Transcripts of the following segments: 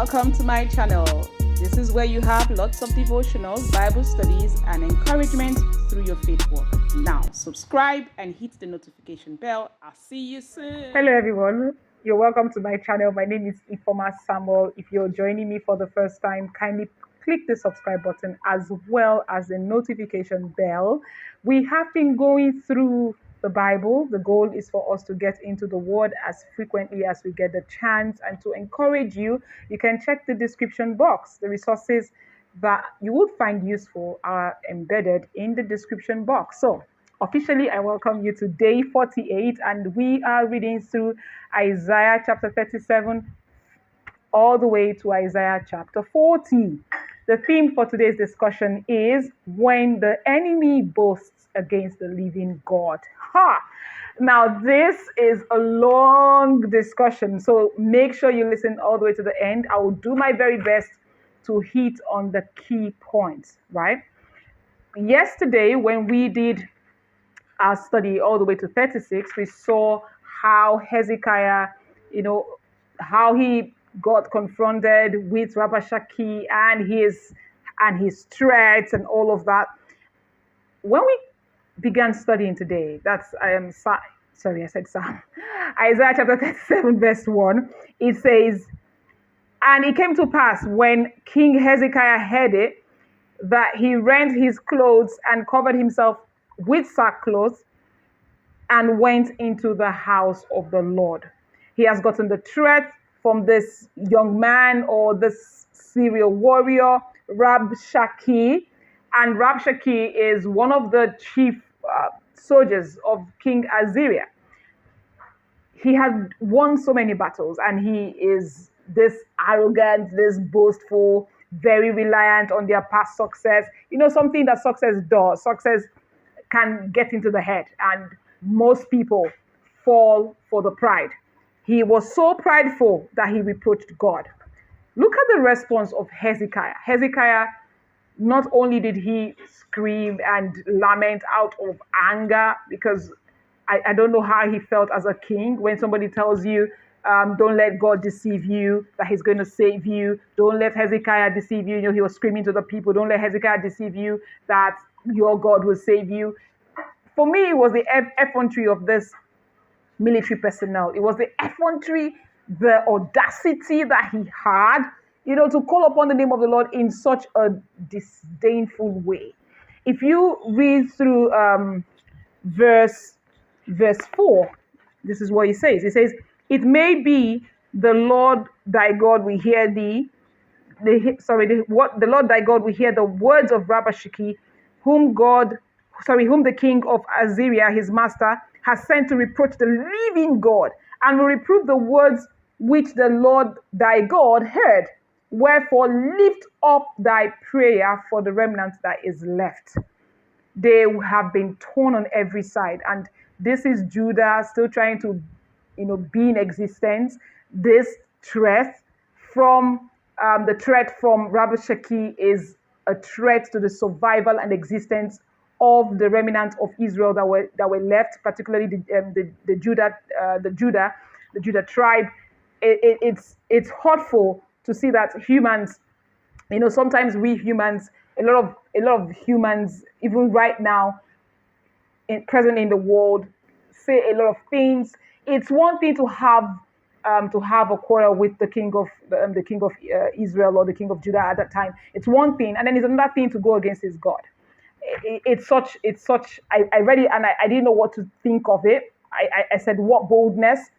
Welcome to my channel. This is where you have lots of devotionals, Bible studies, and encouragement through your faith walk. Now, subscribe and hit the notification bell. I'll see you soon. Hello everyone, you're welcome to my channel. My name is Ifeoma Samuel. If you're joining me for the first time, kindly click the subscribe button as well as the notification bell. We have been going through the Bible. The goal is for us to get into the word as frequently as we get the chance, and to encourage you, you can check the description box. The resources that you would find useful are embedded in the description box. So officially, I welcome you to day 48, and we are reading through Isaiah chapter 37 all the way to Isaiah chapter 40. The theme for today's discussion is when the enemy boasts against the living God. Now, this is a long discussion, so make sure you listen all the way to the end. I will do my very best to hit on the key points, right? Yesterday, when we did our study all the way to 36, we saw how Hezekiah, how he got confronted with Rabashakeh and his threats and all of that. When we began studying today, I said Psalm. Isaiah chapter 37, verse 1, it says, "And it came to pass when King Hezekiah heard it, that he rent his clothes and covered himself with sackcloth and went into the house of the Lord." He has gotten the threat from this young man, or this serial warrior, Rabshakeh. And Rabshakeh is one of the chief soldiers of King Assyria. He had won so many battles, and he is this arrogant, this boastful, very reliant on their past success. Something that success does. Success can get into the head, and most people fall for the pride. He was so prideful that he reproached God. Look at the response of Hezekiah. Hezekiah, not only did he scream and lament out of anger, because I don't know how he felt as a king when somebody tells you, don't let God deceive you, that he's going to save you. Don't let Hezekiah deceive you. He was screaming to the people, don't let Hezekiah deceive you, that your God will save you. For me, it was the effrontery of this military personnel. It was the effrontery, the audacity that he had, to call upon the name of the Lord in such a disdainful way. If you read through verse 4, this is what he says. He says, "It may be the Lord thy God will hear thee." The Lord thy God will hear the words of Rabashakeh, whom the king of Assyria, his master, has sent to reproach the living God, and will reprove the words which the Lord thy God heard. Wherefore lift up thy prayer for the remnant that is left." They have been torn on every side, and this is Judah still trying to, be in existence. This threat from Rabashakeh is a threat to the survival and existence of the remnant of Israel that were left, particularly the Judah tribe. It's hurtful to see that humans, sometimes we humans, a lot of humans, even right now, present in the world, say a lot of things. It's one thing to have a quarrel with the king of Israel, or the king of Judah at that time. It's one thing, and then it's another thing to go against his God. It's such. I read it and I didn't know what to think of it. I said, what boldness!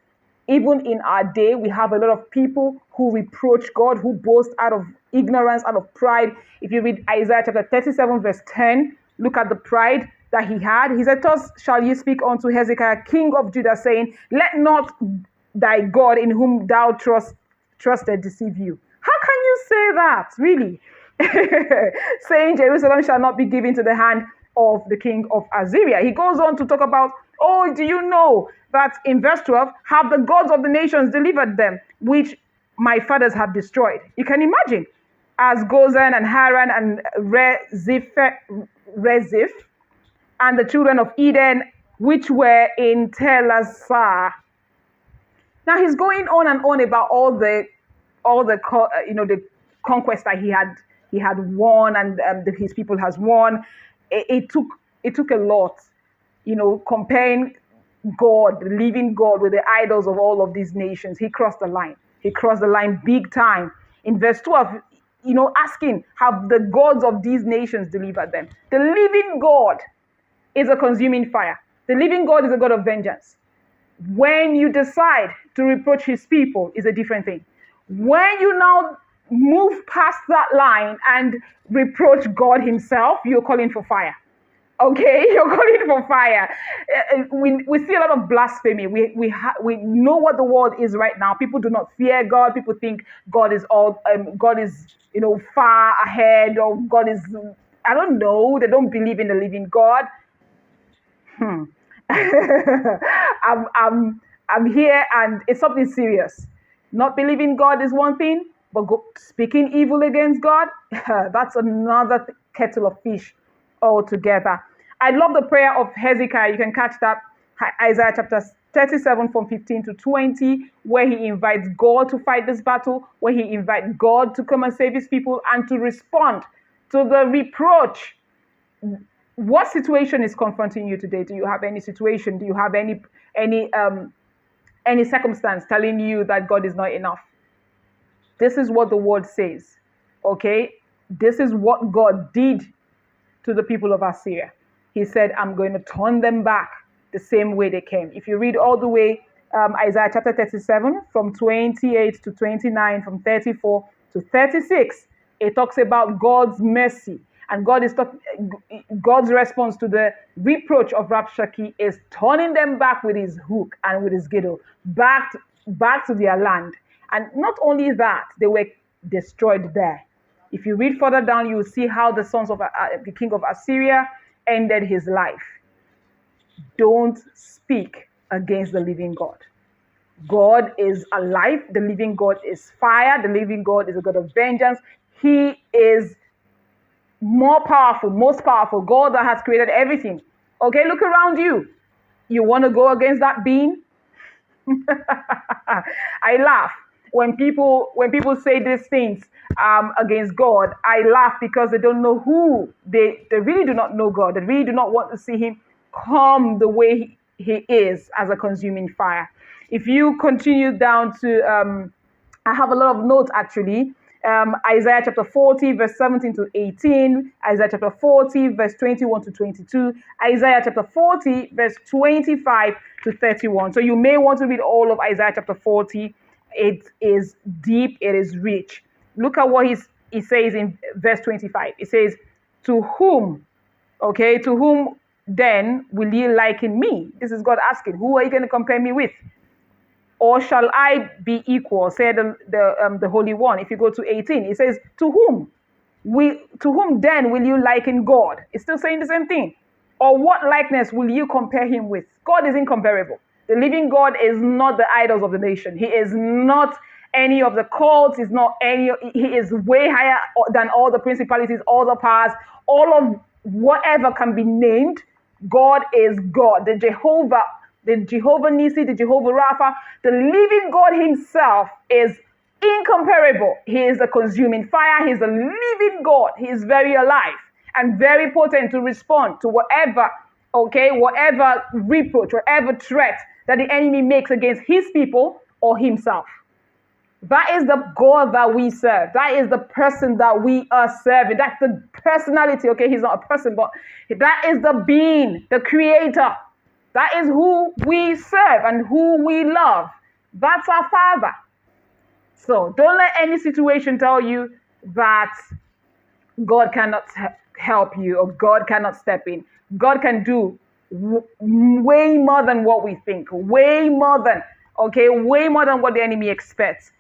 Even in our day, we have a lot of people who reproach God, who boast out of ignorance, out of pride. If you read Isaiah chapter 37, verse 10, look at the pride that he had. He said, "Thus shall you speak unto Hezekiah, king of Judah, saying, Let not thy God in whom thou trusted deceive you." How can you say that, really? Saying Jerusalem shall not be given to the hand of the king of Assyria. He goes on to talk about, "Oh, do you know that," in verse 12, "have the gods of the nations delivered them, which my fathers have destroyed?" You can imagine, as Gozan and Haran and Reziph and the children of Eden, which were in Telassar. Now he's going on and on about all the the conquest that he had won, and his people has won. It took a lot, comparing God, the living God, with the idols of all of these nations. He crossed the line. He crossed the line big time. In verse 12, asking, have the gods of these nations delivered them? The living God is a consuming fire. The living God is a God of vengeance. When you decide to reproach his people, is a different thing. When you now move past that line and reproach God himself, you're calling for fire. Okay, you're calling for fire. We see a lot of blasphemy. We know what the world is right now. People do not fear God. People think God is far ahead, or God is, I don't know. They don't believe in the living God. Hmm. I'm here, and it's something serious. Not believing God is one thing, but speaking evil against God, that's another kettle of fish altogether. I love the prayer of Hezekiah. You can catch that Isaiah chapter 37 from 15 to 20, where he invites God to fight this battle, where he invites God to come and save his people and to respond to the reproach. What situation is confronting you today? Do you have any situation? Do you have any circumstance telling you that God is not enough? This is what the word says. Okay? This is what God did to the people of Assyria. He said, I'm going to turn them back the same way they came. If you read all the way, Isaiah chapter 37, from 28 to 29, from 34 to 36, it talks about God's mercy. And God's response to the reproach of Rabshakeh is turning them back with his hook and with his girdle, back to their land. And not only that, they were destroyed there. If you read further down, you will see how the sons of the king of Assyria ended his life. Don't speak against the living God. God is alive. The living God is fire. The living God is a God of vengeance. He is more powerful, most powerful, God that has created everything. Okay, look around you. You want to go against that being? I laugh when people say these things against God. I laugh because they don't know who they really do not know God. They really do not want to see him come the way he is, as a consuming fire. If you continue down to I have a lot of notes actually. Isaiah chapter 40, verse 17 to 18, Isaiah chapter 40, verse 21 to 22, Isaiah chapter 40, verse 25 to 31. So you may want to read all of Isaiah chapter 40. It is deep, it is rich. Look at what he says in verse 25. It says, to whom then will ye liken me? This is God asking, who are you going to compare me with? Or shall I be equal, said the Holy One. If you go to 18, it says, to whom then will you liken God? It's still saying the same thing. Or what likeness will you compare him with? God is incomparable. The living God is not the idols of the nation. He is not any of the cults. He is way higher than all the principalities, all the powers, all of whatever can be named. God is God. The Jehovah Nissi, the Jehovah Rapha, the living God himself is incomparable. He is a consuming fire. He is a living God. He is very alive and very potent to respond to whatever reproach, whatever threat that the enemy makes against his people or himself. That is the God that we serve. That is the person that we are serving. That's the personality. Okay, he's not a person, but that is the being, the creator. That is who we serve and who we love. That's our Father. So don't let any situation tell you that God cannot help you or God cannot step in. God can do way more than what we think, way more than what the enemy expects.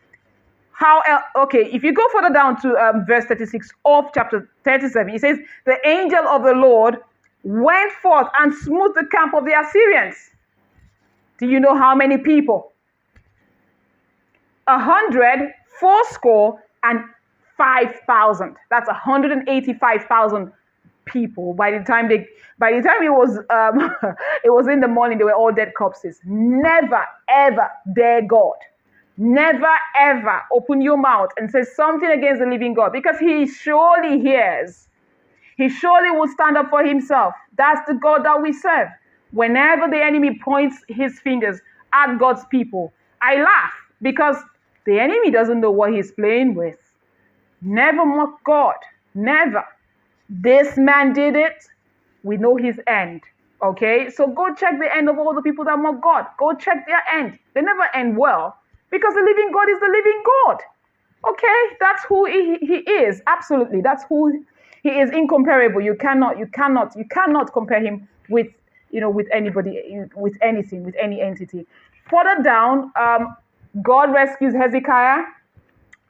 If you go further down to verse 36 of chapter 37, it says, the angel of the Lord went forth and smote the camp of the Assyrians. Do you know how many people? 185,000. That's 185,000 people. By the time it was it was in the morning, they were all dead corpses. Never ever dare God Never ever open your mouth and say something against the living God, because he surely hears. He surely will stand up for himself. That's the God that we serve. Whenever the enemy points his fingers at God's people, I laugh, because the enemy doesn't know what he's playing with. Never mock God. Never. This man did it. We know his end. Okay? So go check the end of all the people that mock God. Go check their end. They never end well, because the living God is the living God. Okay? That's who he is. Absolutely. That's who he is. Incomparable. You cannot compare him with, with anybody, with anything, with any entity. Further down, God rescues Hezekiah.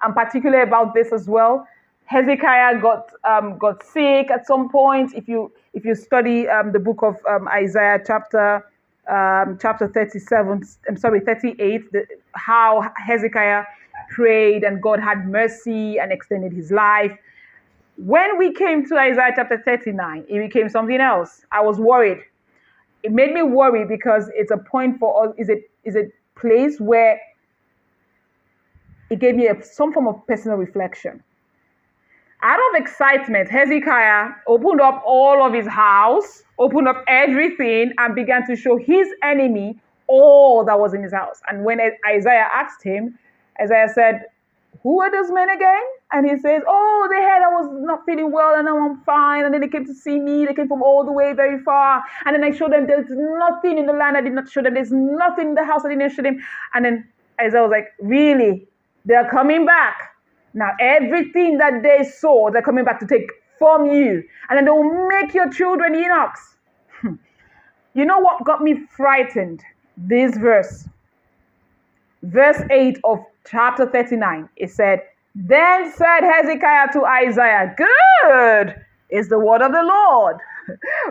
I'm particular about this as well. Hezekiah got sick at some point. If you study the book of Isaiah chapter 37, I'm sorry, 38, how Hezekiah prayed and God had mercy and extended his life. When we came to Isaiah chapter 39, it became something else. I was worried. It made me worry, because it's a point for us, is a place where it gave me some form of personal reflection. Out of excitement, Hezekiah opened up all of his house, opened up everything, and began to show his enemy all that was in his house. And when Isaiah asked him, Isaiah said, "Who are those men again?" And he says, "Oh, they heard I was not feeling well, and now I'm fine. And then they came to see me. They came from all the way very far. And then I showed them there's nothing in the land I did not show them. There's nothing in the house I didn't show them." And then Isaiah was like, "Really? They're coming back. Now everything that they saw, they're coming back to take from you. And then they will make your children eunuchs." You know what got me frightened? This verse 8 of chapter 39, it said, "Then said Hezekiah to Isaiah, Good is the word of the Lord,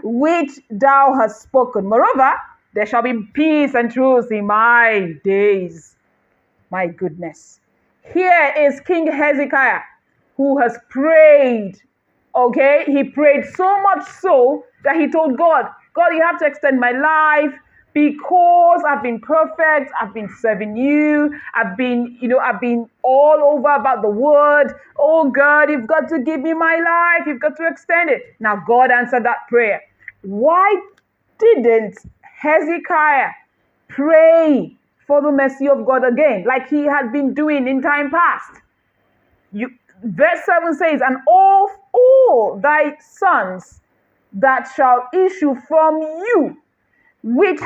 which thou hast spoken. Moreover, there shall be peace and truth in my days." My goodness. Here is King Hezekiah, who has prayed. Okay, he prayed so much so that he told God, "God, you have to extend my life, because I've been perfect. I've been serving you. I've been all over about the word. Oh God, you've got to give me my life. You've got to extend it." Now God answered that prayer. Why didn't Hezekiah pray for the mercy of God again, like he had been doing in time past? Verse 7 says, "And of all thy sons that shall issue from you, which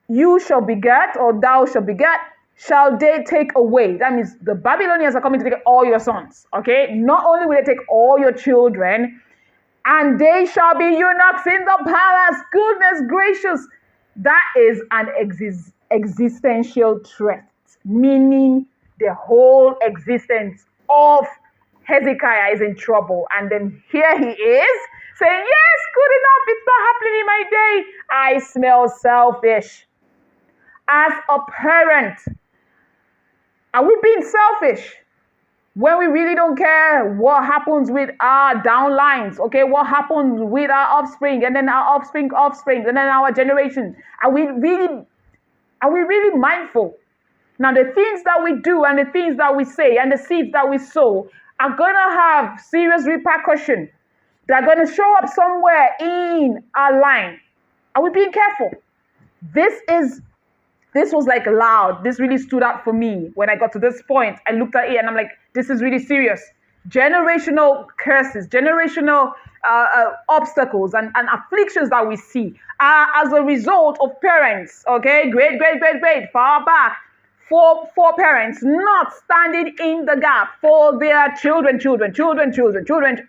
you shall beget, or thou shall beget, shall they take away." That means the Babylonians are coming to take all your sons. Okay? Not only will they take all your children, "and they shall be eunuchs in the palace." Goodness gracious. That is an existential threat, meaning the whole existence of Hezekiah is in trouble. And then here he is saying, "Yes, good enough. It's not happening in my day." I smell selfish. As a parent, are we being selfish when we really don't care what happens with our downlines? Okay, what happens with our offspring, and then our offspring, and then our generation? Are we really mindful? Now, the things that we do and the things that we say and the seeds that we sow are going to have serious repercussion. They're going to show up somewhere in our line. Are we being careful? This was like loud. This really stood out for me when I got to this point. I looked at it and I'm like, this is really serious. Generational curses, generational obstacles and afflictions that we see are as a result of parents, okay, great, far back, for parents not standing in the gap for their children,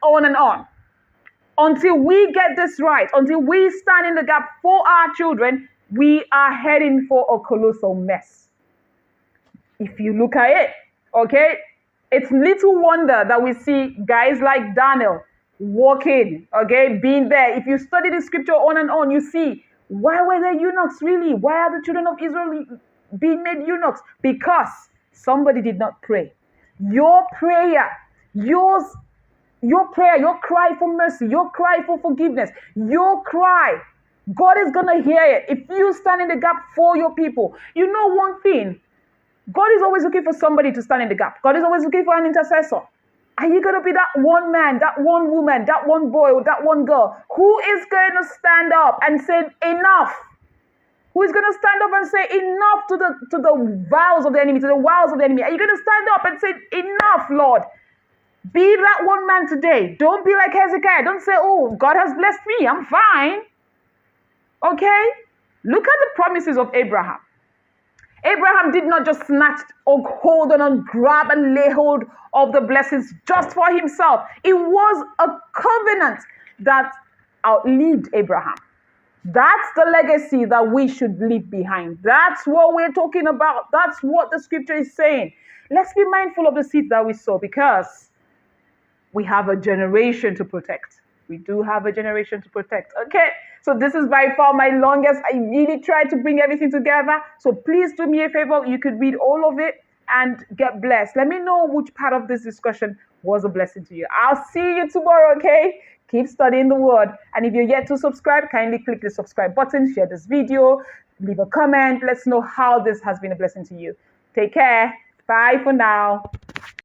on and on. Until we get this right, until we stand in the gap for our children, we are heading for a colossal mess. If you look at it, okay, it's little wonder that we see guys like Daniel walking, okay, being there. If you study the scripture on and on, you see, why were they eunuchs really? Why are the children of Israel being made eunuchs? Because somebody did not pray. Your prayer, your prayer, your cry for mercy, your cry for forgiveness, your cry, God is going to hear it if you stand in the gap for your people. You know one thing, God is always looking for somebody to stand in the gap. God is always looking for an intercessor. Are you going to be that one man, that one woman, that one boy, or that one girl who is going to stand up and say, enough? Who is going to stand up and say enough to the vows of the enemy, to the wiles of the enemy? Are you going to stand up and say, enough, Lord? Be that one man today. Don't be like Hezekiah. Don't say, oh, God has blessed me. I'm fine. Okay? Look at the promises of Abraham. Abraham did not just snatch or hold on and grab and lay hold of the blessings just for himself. It was a covenant that outlived Abraham. That's the legacy that we should leave behind. That's what we're talking about. That's what the scripture is saying. Let's be mindful of the seeds that we sow, because we have a generation to protect. We do have a generation to protect. Okay, so this is by far my longest. I really tried to bring everything together. So please do me a favor. You could read all of it and get blessed. Let me know which part of this discussion was a blessing to you. I'll see you tomorrow, okay? Keep studying the word. And if you're yet to subscribe, kindly click the subscribe button, share this video, leave a comment. Let's know how this has been a blessing to you. Take care. Bye for now.